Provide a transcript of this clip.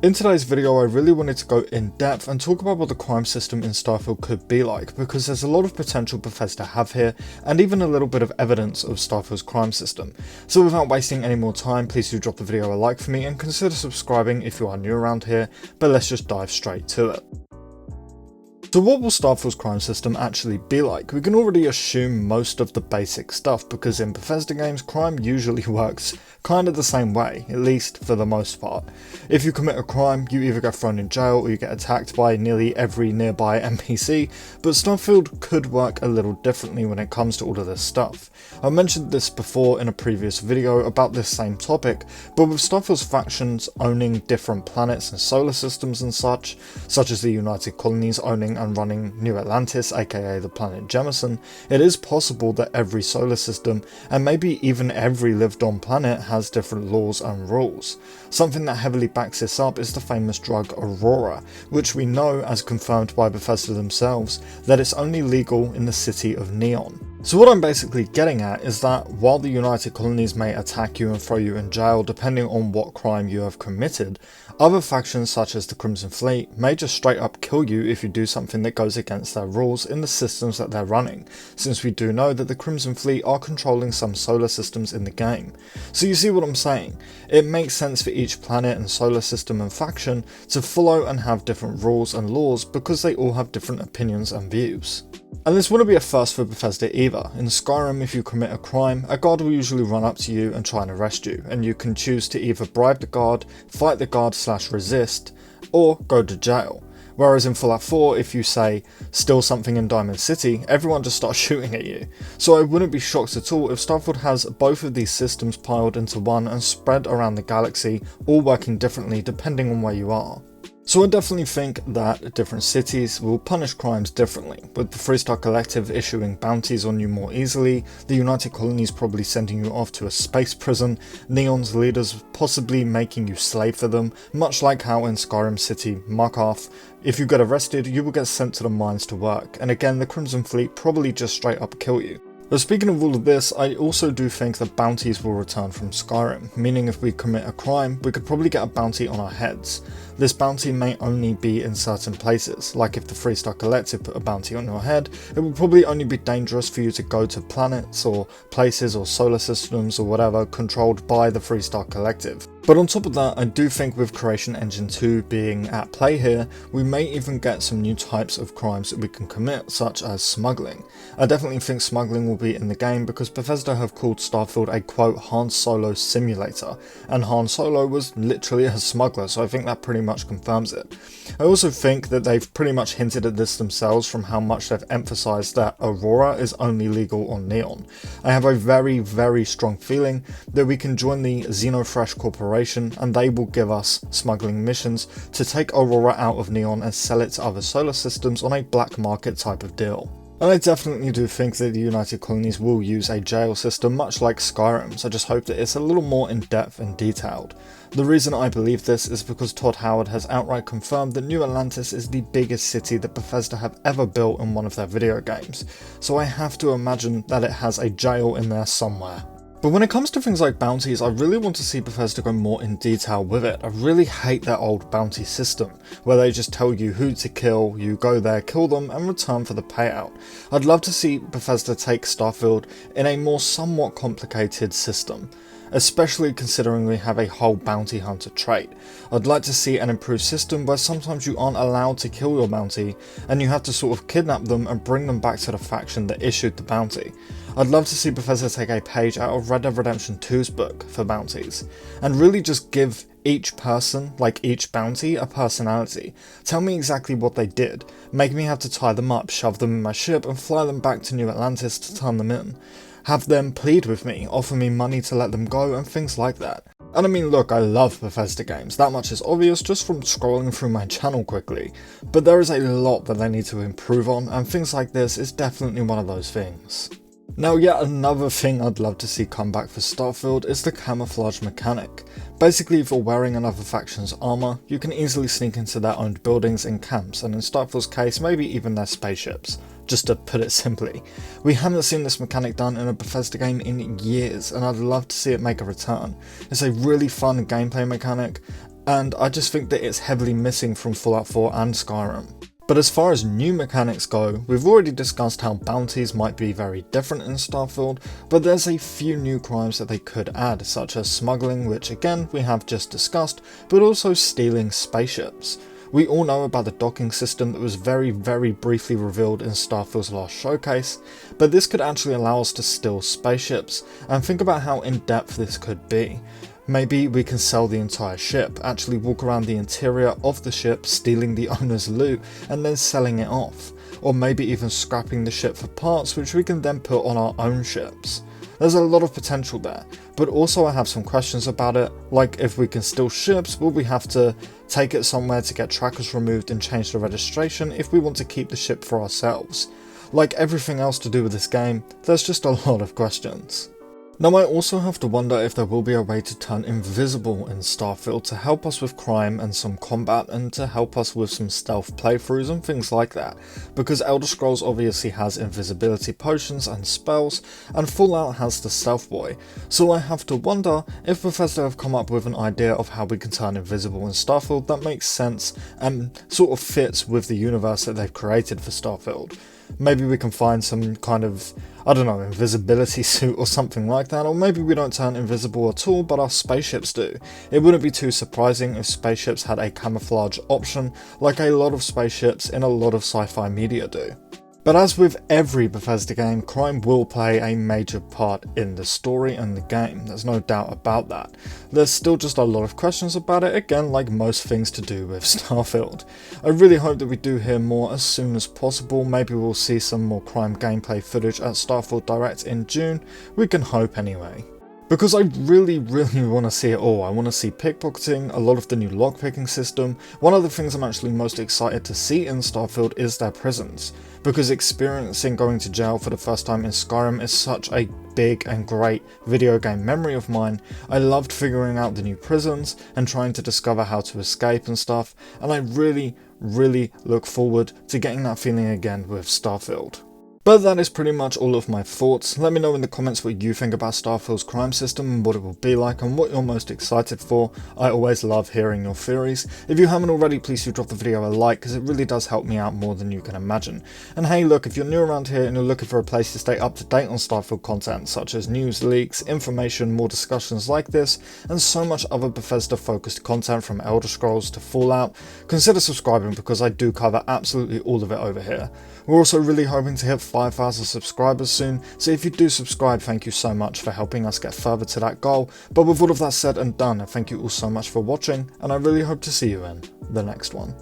In today's video, I really wanted to go in depth and talk about what the crime system in Starfield could be like, because there's a lot of potential Bethesda have here, and even a little bit of evidence of Starfield's crime system. So without wasting any more time, please do drop the video a like for me and consider subscribing if you are new around here, but let's just dive straight to it. So what will Starfield's crime system actually be like? We can already assume most of the basic stuff, because in Bethesda games, crime usually works kind of the same way, at least for the most part. If you commit a crime, you either get thrown in jail or you get attacked by nearly every nearby NPC, but Starfield could work a little differently when it comes to all of this stuff. I mentioned this before in a previous video about this same topic, but with Starfield's factions owning different planets and solar systems and such as the United Colonies owning and running New Atlantis, aka the planet Jemison, it is possible that every solar system, and maybe even every lived on planet, has different laws and rules. Something that heavily backs this up is the famous drug Aurora, which we know, as confirmed by Bethesda themselves, that it's only legal in the city of Neon. So what I'm basically getting at is that while the United Colonies may attack you and throw you in jail depending on what crime you have committed, other factions such as the Crimson Fleet may just straight up kill you if you do something that goes against their rules in the systems that they're running, since we do know that the Crimson Fleet are controlling some solar systems in the game. So you see what I'm saying? It makes sense for each planet and solar system and faction to follow and have different rules and laws because they all have different opinions and views. And this wouldn't be a first for Bethesda either. In Skyrim, if you commit a crime, a guard will usually run up to you and try and arrest you, and you can choose to either bribe the guard, fight the guard / resist, or go to jail. Whereas in Fallout 4, if you say, steal something in Diamond City, everyone just starts shooting at you. So I wouldn't be shocked at all if Starfield has both of these systems piled into one and spread around the galaxy, all working differently depending on where you are. So I definitely think that different cities will punish crimes differently, with the 3-Star Collective issuing bounties on you more easily, the United Colonies probably sending you off to a space prison, Neon's leaders possibly making you slave for them, much like how in Skyrim City Markarth, if you get arrested you will get sent to the mines to work, and again the Crimson Fleet probably just straight up kill you. But speaking of all of this, I also do think that bounties will return from Skyrim, meaning if we commit a crime, we could probably get a bounty on our heads. This bounty may only be in certain places, like if the 3-Star Collective put a bounty on your head, it would probably only be dangerous for you to go to planets or places or solar systems or whatever controlled by the 3-Star Collective. But on top of that, I do think with Creation Engine 2 being at play here, we may even get some new types of crimes that we can commit, such as smuggling. I definitely think smuggling will be in the game because Bethesda have called Starfield a quote Han Solo simulator, and Han Solo was literally a smuggler, so I think that pretty much confirms it. I also think that they've pretty much hinted at this themselves from how much they've emphasized that Aurora is only legal on Neon. I have a very strong feeling that we can join the Xenofresh Corporation and they will give us smuggling missions to take Aurora out of Neon and sell it to other solar systems on a black market type of deal. And I definitely do think that the United Colonies will use a jail system much like Skyrim's. I just hope that it's a little more in depth and detailed. The reason I believe this is because Todd Howard has outright confirmed that New Atlantis is the biggest city that Bethesda have ever built in one of their video games, so I have to imagine that it has a jail in there somewhere. But when it comes to things like bounties, I really want to see Bethesda go more in detail with it. I really hate that old bounty system, where they just tell you who to kill, you go there, kill them, and return for the payout. I'd love to see Bethesda take Starfield in a more somewhat complicated system, especially considering we have a whole bounty hunter trait. I'd like to see an improved system where sometimes you aren't allowed to kill your bounty, and you have to sort of kidnap them and bring them back to the faction that issued the bounty. I'd love to see Bethesda take a page out of Red Dead Redemption 2's book for bounties, and really just give each person, like each bounty, a personality. Tell me exactly what they did, make me have to tie them up, shove them in my ship and fly them back to New Atlantis to turn them in. Have them plead with me, offer me money to let them go and things like that. And I mean look, I love Bethesda games, that much is obvious just from scrolling through my channel quickly, but there is a lot that they need to improve on, and things like this is definitely one of those things. Now yet another thing I'd love to see come back for Starfield is the camouflage mechanic. Basically, if you're wearing another faction's armour, you can easily sneak into their owned buildings and camps, and in Starfield's case maybe even their spaceships. just to put it simply. We haven't seen this mechanic done in a Bethesda game in years, and I'd love to see it make a return. It's a really fun gameplay mechanic, and I just think that it's heavily missing from Fallout 4 and Skyrim. But as far as new mechanics go, we've already discussed how bounties might be very different in Starfield, but there's a few new crimes that they could add, such as smuggling, which again we have just discussed, but also stealing spaceships. We all know about the docking system that was very briefly revealed in Starfield's last showcase, but this could actually allow us to steal spaceships, and think about how in-depth this could be. Maybe we can sell the entire ship, actually walk around the interior of the ship stealing the owner's loot and then selling it off, or maybe even scrapping the ship for parts which we can then put on our own ships. There's a lot of potential there, but also I have some questions about it, like if we can steal ships, will we have to take it somewhere to get trackers removed and change the registration if we want to keep the ship for ourselves? Like everything else to do with this game, there's just a lot of questions. Now I also have to wonder if there will be a way to turn invisible in Starfield to help us with crime and some combat and to help us with some stealth playthroughs and things like that, because Elder Scrolls obviously has invisibility potions and spells, and Fallout has the Stealth Boy, so I have to wonder if Bethesda have come up with an idea of how we can turn invisible in Starfield that makes sense and sort of fits with the universe that they've created for Starfield. Maybe we can find some kind of, I don't know, invisibility suit or something like that, or maybe we don't turn invisible at all but our spaceships do. It wouldn't be too surprising if spaceships had a camouflage option like a lot of spaceships in a lot of sci-fi media do. But as with every Bethesda game, crime will play a major part in the story and the game, there's no doubt about that. There's still just a lot of questions about it, again like most things to do with Starfield. I really hope that we do hear more as soon as possible, maybe we'll see some more crime gameplay footage at Starfield Direct in June, we can hope anyway. Because I really want to see it all. I want to see pickpocketing, a lot of the new lockpicking system. One of the things I'm actually most excited to see in Starfield is their prisons, because experiencing going to jail for the first time in Skyrim is such a big and great video game memory of mine. I loved figuring out the new prisons and trying to discover how to escape and stuff, and I really look forward to getting that feeling again with Starfield. But that is pretty much all of my thoughts. Let me know in the comments what you think about Starfield's crime system and what it will be like and what you're most excited for. I always love hearing your theories. If you haven't already, please do drop the video a like because it really does help me out more than you can imagine. And hey look, if you're new around here and you're looking for a place to stay up to date on Starfield content such as news, leaks, information, more discussions like this, and so much other Bethesda focused content from Elder Scrolls to Fallout, consider subscribing because I do cover absolutely all of it over here. We're also really hoping to hit 5,000 subscribers soon, so if you do subscribe, thank you so much for helping us get further to that goal. But with all of that said and done, thank you all so much for watching, and I really hope to see you in the next one.